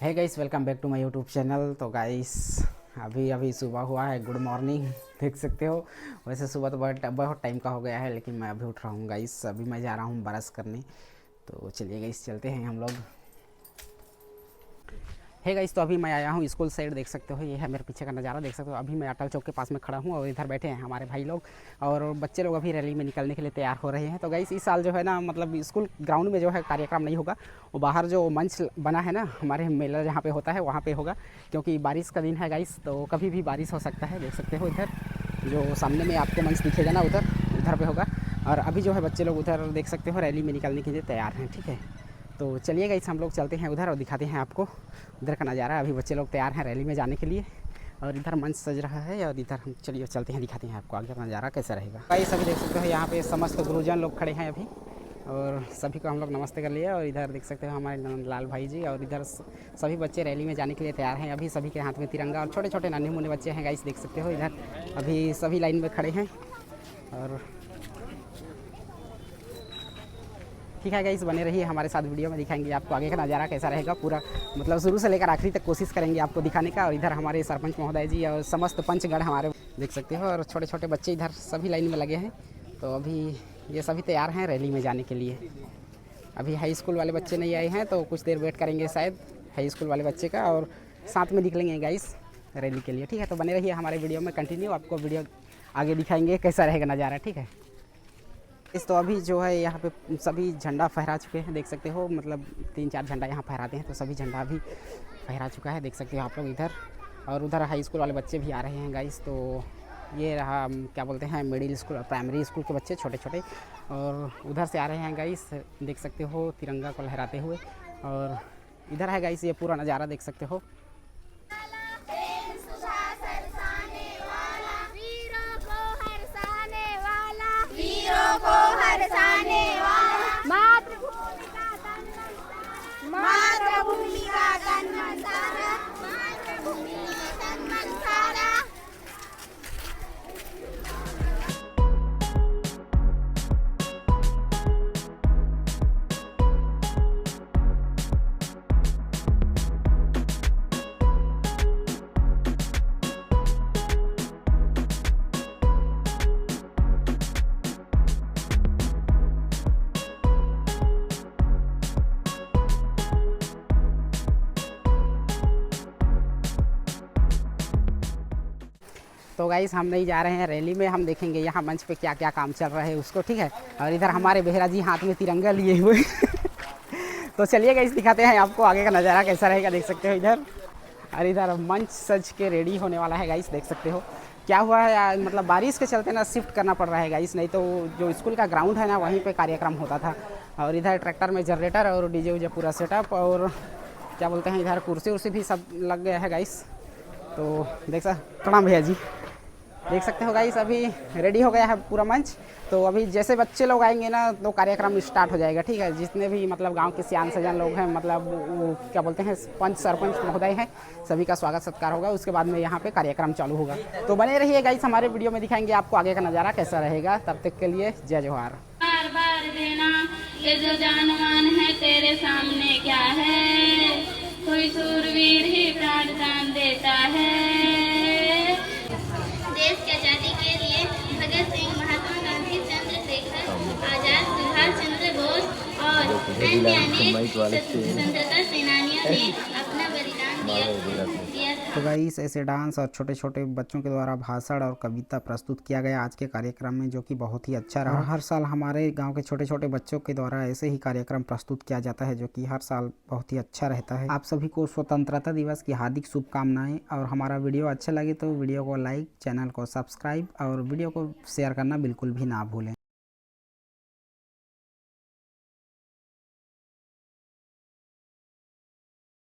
है guys, welcome back to my YouTube channel. तो guys अभी अभी सुबह हुआ है। Good morning. देख सकते हो, वैसे सुबह तो बहुत टाइम का हो गया है, लेकिन मैं अभी उठ रहा हूँ गाइस। अभी मैं जा रहा हूँ ब्रश करने। तो चलिए गाइस, चलते हैं हम लोग। है गाइस, तो अभी मैं आया हूँ स्कूल साइड। देख सकते हो, ये है मेरे पीछे का नज़ारा। देख सकते हो, अभी मैं अटल चौक के पास में खड़ा हूँ और इधर बैठे हैं हमारे भाई लोग और बच्चे लोग अभी रैली में निकलने के लिए तैयार हो रहे हैं। तो गाइस इस साल जो है ना, मतलब स्कूल ग्राउंड में जो है कार्यक्रम नहीं होगा, वो बाहर जो मंच बना है ना, हमारे मेला जहाँ पे होता है वहाँ पे होगा, क्योंकि बारिश का दिन है गाइस, तो कभी भी बारिश हो सकता है। देख सकते हो, इधर जो सामने में आपको मंच दिखेगा ना, उधर उधर पे होगा। और अभी जो है बच्चे लोग उधर देख सकते हो रैली में निकलने के लिए तैयार हैं। ठीक है, तो चलिए गाइस, हम लोग चलते हैं उधर और दिखाते हैं आपको उधर का नज़ारा। अभी बच्चे लोग तैयार हैं रैली में जाने के लिए और इधर मंच सज रहा है और इधर हम चलिए चलते हैं, दिखाते हैं आपको आगे का नज़ारा कैसा रहेगा। गाइस अभी देख सकते हो, यहाँ पे समस्त गुरुजन लोग खड़े हैं अभी और सभी को हम लोग नमस्ते कर लिया। और इधर देख सकते हो हमारे लाल भाई जी, और इधर सभी बच्चे रैली में जाने के लिए तैयार हैं। अभी सभी के हाथ में तिरंगा और छोटे छोटे नन्हे मुन्ने बच्चे हैं गाइस। देख सकते हो, इधर अभी सभी लाइन में खड़े हैं। और ठीक है गाइस, बने रहिए हमारे साथ, वीडियो में दिखाएंगे आपको आगे का नज़ारा कैसा रहेगा पूरा, मतलब शुरू से लेकर आखिरी तक कोशिश करेंगे आपको दिखाने का। और इधर हमारे सरपंच महोदय जी और समस्त पंचगढ़ हमारे देख सकते हो, और छोटे छोटे बच्चे इधर सभी लाइन में लगे हैं। तो अभी ये सभी तैयार हैं रैली में जाने के लिए। अभी हाई स्कूल वाले बच्चे नहीं आए हैं, तो कुछ देर वेट करेंगे शायद हाई स्कूल वाले बच्चे का, और साथ में निकलेंगे गाइस रैली के लिए। ठीक है, तो बने रहिए हमारे वीडियो में कंटिन्यू, आपको वीडियो आगे दिखाएंगे कैसा रहेगा नज़ारा। ठीक है, तो अभी जो है यहाँ पे सभी झंडा फहरा चुके हैं। देख सकते हो, मतलब 3-4 झंडा यहाँ फहराते हैं, तो सभी झंडा अभी फहरा चुका है। देख सकते हो आप लोग इधर, और उधर हाई स्कूल वाले बच्चे भी आ रहे हैं गाइस। तो ये रहा क्या बोलते हैं, मिडिल स्कूल प्राइमरी स्कूल के बच्चे छोटे छोटे, और उधर से आ रहे हैं गाइस। देख सकते हो तिरंगा को लहराते हुए, और इधर है गाइस ये पूरा नज़ारा देख सकते हो। मातृभूमि का तन मन सारा, मातृभूमि का तन मन सारा। तो गाइस हम नहीं जा रहे हैं रैली में, हम देखेंगे यहाँ मंच पे क्या क्या काम चल रहा है उसको। ठीक है, और इधर हमारे बेहरा जी हाथ में तिरंगा लिए हुए तो चलिए गाइस, दिखाते हैं आपको आगे का नज़ारा कैसा रहेगा। देख सकते हो इधर, और इधर मंच सज के रेडी होने वाला है गाइस। देख सकते हो क्या हुआ है, मतलब बारिश के चलते ना शिफ्ट करना पड़ रहा है गाइस, नहीं तो जो स्कूल का ग्राउंड है ना, वहीं पे कार्यक्रम होता था। और इधर ट्रैक्टर में जनरेटर और डीजे उजे पूरा सेटअप, और क्या बोलते हैं, इधर कुर्सी उर्सी भी सब लग गया है गाइस। तो प्रणाम भैया जी। देख सकते हो गाइस, अभी रेडी हो गया है पूरा मंच। तो अभी जैसे बच्चे लोग आएंगे ना, तो कार्यक्रम स्टार्ट हो जाएगा। ठीक है, जितने भी मतलब गांव के सियान सजन लोग हैं, मतलब वो क्या बोलते हैं, पंच सरपंच महोदय हैं, सभी का स्वागत सत्कार होगा। उसके बाद में यहाँ पे कार्यक्रम चालू होगा। तो बने रहिए गाइस, हमारे वीडियो में दिखाएंगे आपको आगे का नज़ारा कैसा रहेगा। तब तक के लिए जय जोहार। बार बार देना ये जो जानमान है तेरे सामने क्या है, कोई सूरवीर ही प्राण दान देता है। देश की आजादी के लिए भगत सिंह, महात्मा गांधी, चंद्रशेखर आजाद, सुभाष चंद्र बोस और अन्य अनेक स्वतंत्रता सेनानियों ने अपना बलिदान दिया था। तो गाइस ऐसे डांस और छोटे छोटे बच्चों के द्वारा भाषण और कविता प्रस्तुत किया गया आज के कार्यक्रम में, जो कि बहुत ही अच्छा रहा। हर साल हमारे गांव के छोटे छोटे बच्चों के द्वारा ऐसे ही कार्यक्रम प्रस्तुत किया जाता है, जो कि हर साल बहुत ही अच्छा रहता है। आप सभी को स्वतंत्रता दिवस की हार्दिक शुभकामनाएं, और हमारा वीडियो अच्छा लगे तो वीडियो को लाइक, चैनल को सब्सक्राइब और वीडियो को शेयर करना बिल्कुल भी ना भूलें।